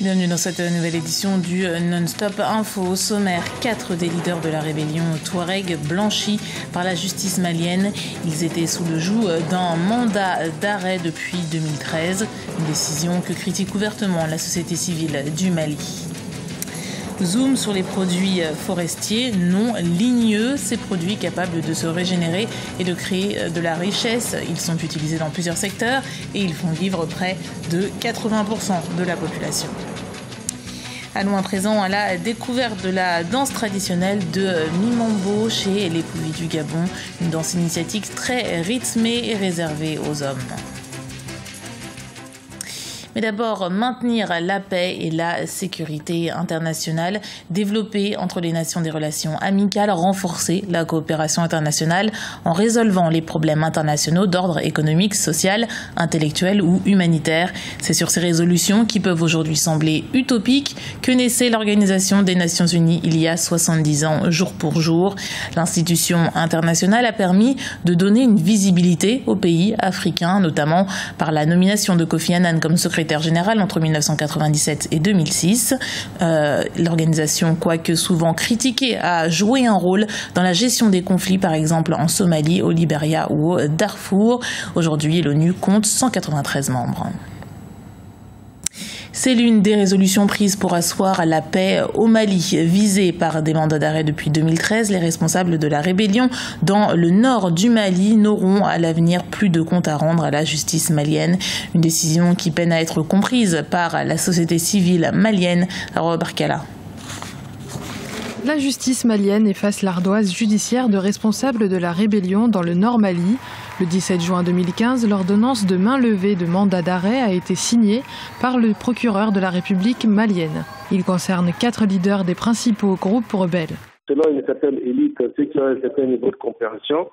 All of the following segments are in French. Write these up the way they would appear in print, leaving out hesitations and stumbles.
Bienvenue dans cette nouvelle édition du Non-Stop Info. Au sommaire, 4 des leaders de la rébellion Touareg blanchis par la justice malienne. Ils étaient sous le joug d'un mandat d'arrêt depuis 2013. Une décision que critique ouvertement la société civile du Mali. Zoom sur les produits forestiers non ligneux, ces produits capables de se régénérer et de créer de la richesse. Ils sont utilisés dans plusieurs secteurs et ils font vivre près de 80% de la population. Allons à présent à la découverte de la danse traditionnelle de Mimambo chez les Pouilly du Gabon. Une danse initiatique très rythmée et réservée aux hommes. Mais d'abord, maintenir la paix et la sécurité internationale, développer entre les nations des relations amicales, renforcer la coopération internationale en résolvant les problèmes internationaux d'ordre économique, social, intellectuel ou humanitaire. C'est sur ces résolutions qui peuvent aujourd'hui sembler utopiques que naissait l'Organisation des Nations Unies il y a 70 ans, jour pour jour. L'institution internationale a permis de donner une visibilité aux pays africains, notamment par la nomination de Kofi Annan comme secrétaire général entre 1997 et 2006. L'organisation, quoique souvent critiquée, a joué un rôle dans la gestion des conflits, par exemple en Somalie, au Libéria ou au Darfour. Aujourd'hui, l'ONU compte 193 membres. C'est l'une des résolutions prises pour asseoir la paix au Mali. Visés par des mandats d'arrêt depuis 2013, les responsables de la rébellion dans le nord du Mali n'auront à l'avenir plus de compte à rendre à la justice malienne. Une décision qui peine à être comprise par la société civile malienne. Barkala. La justice malienne efface l'ardoise judiciaire de responsables de la rébellion dans le nord Mali. Le 17 juin 2015, l'ordonnance de main levée de mandat d'arrêt a été signée par le procureur de la République malienne. Il concerne 4 leaders des principaux groupes rebelles. Selon une certaine élite, ceux qui ont un certain niveau de compréhension,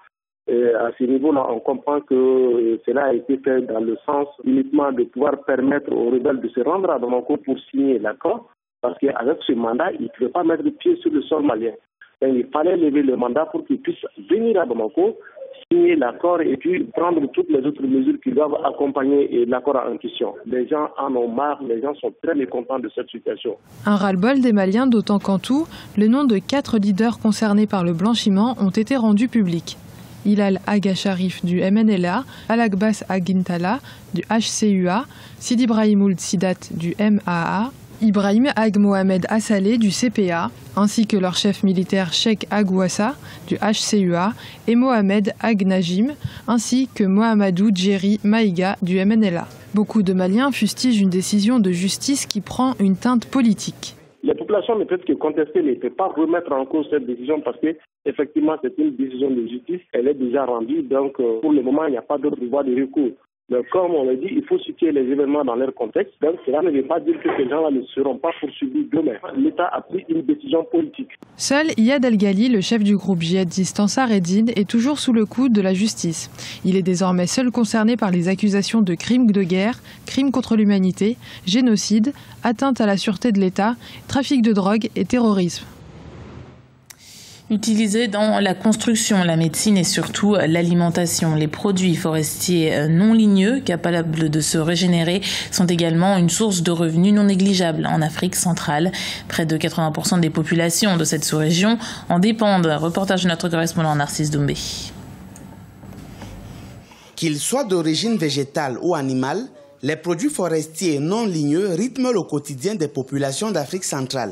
et à ce niveau-là, on comprend que cela a été fait dans le sens uniquement de pouvoir permettre aux rebelles de se rendre à Bamako pour signer l'accord, parce qu'avec ce mandat, ils ne pouvaient pas mettre le pied sur le sol malien. Et il fallait lever le mandat pour qu'ils puissent venir à Bamako, signer l'accord et puis prendre toutes les autres mesures qui doivent accompagner l'accord en question. Les gens en ont marre, les gens sont très mécontents de cette situation. Un ras-le-bol des Maliens, d'autant qu'en tout, le nom de 4 leaders concernés par le blanchiment ont été rendus publics. Hilal Aga Sharif du MNLA, Al-Agbas Agintala du HCUA, Sidi Brahim Ould Sidat du MAA, Ibrahim Ag Mohamed Assaleh du CPA, ainsi que leur chef militaire Cheikh Agouassa du HCUA et Mohamed Ag Najim, ainsi que Mohamedou Djeri Maïga du MNLA. Beaucoup de Maliens fustigent une décision de justice qui prend une teinte politique. Les populations ne peuvent que contester, ne peuvent pas remettre en cause cette décision parce que effectivement c'est une décision de justice, elle est déjà rendue, donc pour le moment il n'y a pas d'autre voie de recours. Mais comme on l'a dit, il faut situer les événements dans leur contexte. Donc cela ne veut pas dire que ces gens-là ne seront pas poursuivis demain. L'État a pris une décision politique. Seul Iyad El-Ghali, le chef du groupe djihadiste Ansar Eddine, est toujours sous le coup de la justice. Il est désormais seul concerné par les accusations de crimes de guerre, crimes contre l'humanité, génocide, atteinte à la sûreté de l'État, trafic de drogue et terrorisme. Utilisés dans la construction, la médecine et surtout l'alimentation. Les produits forestiers non ligneux, capables de se régénérer, sont également une source de revenus non négligeable en Afrique centrale. Près de 80% des populations de cette sous-région en dépendent. Reportage de notre correspondant Narcisse Doumbé. Qu'ils soient d'origine végétale ou animale, les produits forestiers non ligneux rythment le quotidien des populations d'Afrique centrale.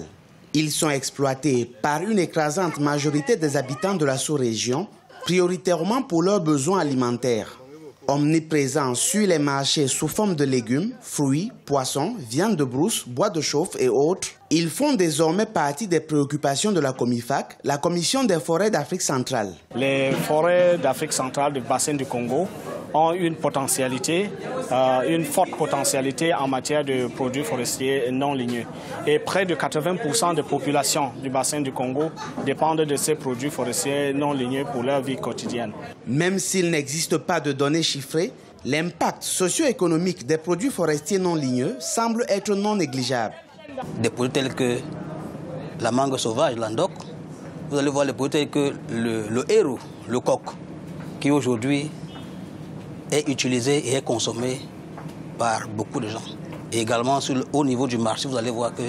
Ils sont exploités par une écrasante majorité des habitants de la sous-région, prioritairement pour leurs besoins alimentaires. Omniprésents sur les marchés sous forme de légumes, fruits, poissons, viande de brousse, bois de chauffe et autres, ils font désormais partie des préoccupations de la COMIFAC, la Commission des forêts d'Afrique centrale. Les forêts d'Afrique centrale du bassin du Congo ont une potentialité, une forte potentialité en matière de produits forestiers non ligneux. Et près de 80% des populations du bassin du Congo dépendent de ces produits forestiers non ligneux pour leur vie quotidienne. Même s'il n'existe pas de données chiffrées, l'impact socio-économique des produits forestiers non ligneux semble être non négligeable. Des produits tels que la mangue sauvage, l'andoc, vous allez voir les produits tels que le héros, le coq, qui aujourd'hui est utilisé et est consommé par beaucoup de gens. Et également au niveau du marché, vous allez voir que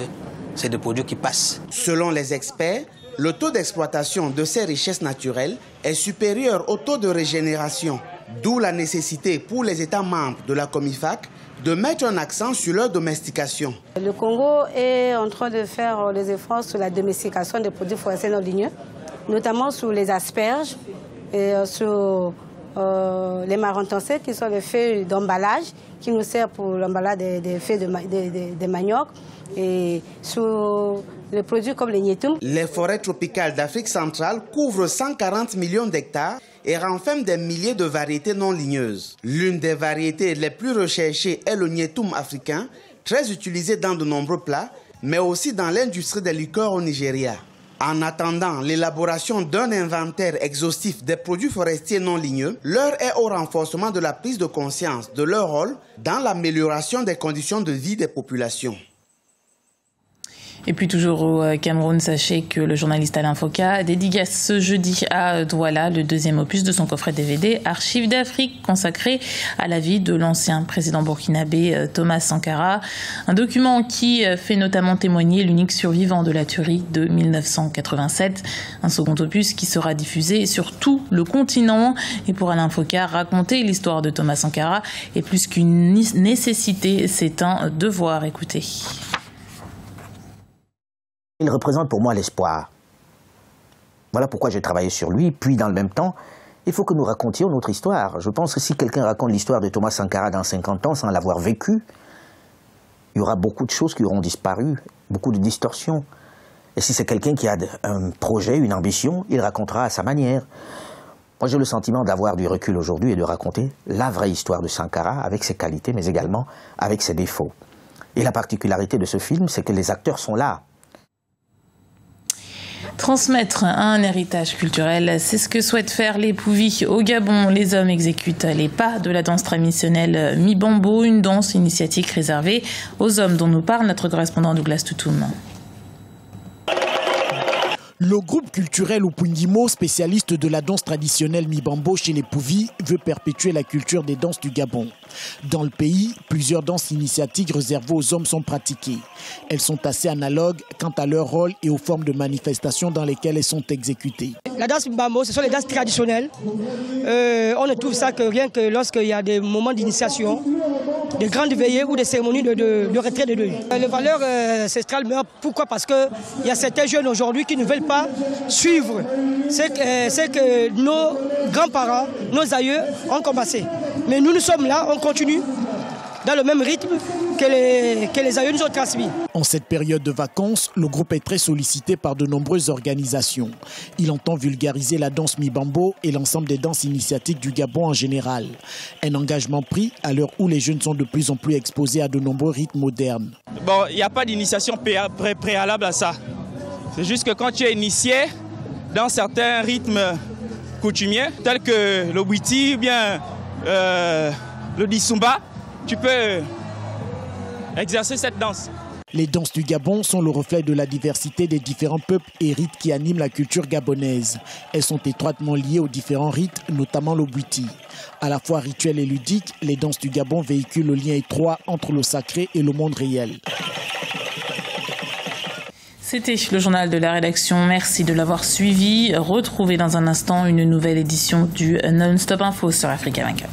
c'est des produits qui passent. Selon les experts, le taux d'exploitation de ces richesses naturelles est supérieur au taux de régénération, d'où la nécessité pour les États membres de la Comifac de mettre un accent sur leur domestication. Le Congo est en train de faire des efforts sur la domestication des produits forestiers non ligneux, notamment sur les asperges et sur les marrontancées qui sont les feuilles d'emballage qui nous servent pour l'emballage des feuilles de manioc et sur les produits comme les gnétum. Les forêts tropicales d'Afrique centrale couvrent 140 millions d'hectares et renferment des milliers de variétés non ligneuses. L'une des variétés les plus recherchées est le gnétum africain, très utilisé dans de nombreux plats, mais aussi dans l'industrie des liqueurs au Nigeria. En attendant l'élaboration d'un inventaire exhaustif des produits forestiers non ligneux, l'heure est au renforcement de la prise de conscience de leur rôle dans l'amélioration des conditions de vie des populations. Et puis toujours au Cameroun, sachez que le journaliste Alain Foka dédicace ce jeudi à Douala le deuxième opus de son coffret DVD Archives d'Afrique consacré à la vie de l'ancien président burkinabé Thomas Sankara. Un document qui fait notamment témoigner l'unique survivant de la tuerie de 1987. Un second opus qui sera diffusé sur tout le continent. Et pour Alain Foka, raconter l'histoire de Thomas Sankara est plus qu'une nécessité, c'est un devoir. Écoutez. Il représente pour moi l'espoir. Voilà pourquoi j'ai travaillé sur lui. Puis, dans le même temps, il faut que nous racontions notre histoire. Je pense que si quelqu'un raconte l'histoire de Thomas Sankara dans 50 ans sans l'avoir vécu, il y aura beaucoup de choses qui auront disparu, beaucoup de distorsions. Et si c'est quelqu'un qui a un projet, une ambition, il racontera à sa manière. Moi, j'ai le sentiment d'avoir du recul aujourd'hui et de raconter la vraie histoire de Sankara, avec ses qualités, mais également avec ses défauts. Et la particularité de ce film, c'est que les acteurs sont là. Transmettre un héritage culturel, c'est ce que souhaitent faire les Pouvis. Au Gabon, les hommes exécutent les pas de la danse traditionnelle Mibambo, une danse initiatique réservée aux hommes dont nous parle notre correspondant Douglas Toutoum. Le groupe culturel Upungimo, spécialiste de la danse traditionnelle Mibambo chez les Pouvis, veut perpétuer la culture des danses du Gabon. Dans le pays, plusieurs danses initiatiques réservées aux hommes sont pratiquées. Elles sont assez analogues quant à leur rôle et aux formes de manifestations dans lesquelles elles sont exécutées. La danse Mibambo, ce sont les danses traditionnelles. On ne trouve ça que rien que lorsqu'il y a des moments d'initiation, des grandes veillées ou des cérémonies de retrait de deuil. Les valeurs ancestrales meurent. Pourquoi? Parce qu'il y a certains jeunes aujourd'hui qui ne veulent pas suivre ce que nos grands-parents, nos aïeux ont commencé. Mais nous sommes là, on continue dans le même rythme que les aïeux nous ont transmis. En cette période de vacances, le groupe est très sollicité par de nombreuses organisations. Il entend vulgariser la danse Mibambo et l'ensemble des danses initiatiques du Gabon en général. Un engagement pris à l'heure où les jeunes sont de plus en plus exposés à de nombreux rythmes modernes. Bon, il n'y a pas d'initiation préalable à ça. C'est juste que quand tu es initié dans certains rythmes coutumiers, tels que le Witi ou bien le Dissumba, tu peux exercer cette danse. Les danses du Gabon sont le reflet de la diversité des différents peuples et rites qui animent la culture gabonaise. Elles sont étroitement liées aux différents rites, notamment le Witi. À la fois rituel et ludique, les danses du Gabon véhiculent le lien étroit entre le sacré et le monde réel. C'était le journal de la rédaction. Merci de l'avoir suivi. Retrouvez dans un instant une nouvelle édition du Non-Stop Info sur Africa 24.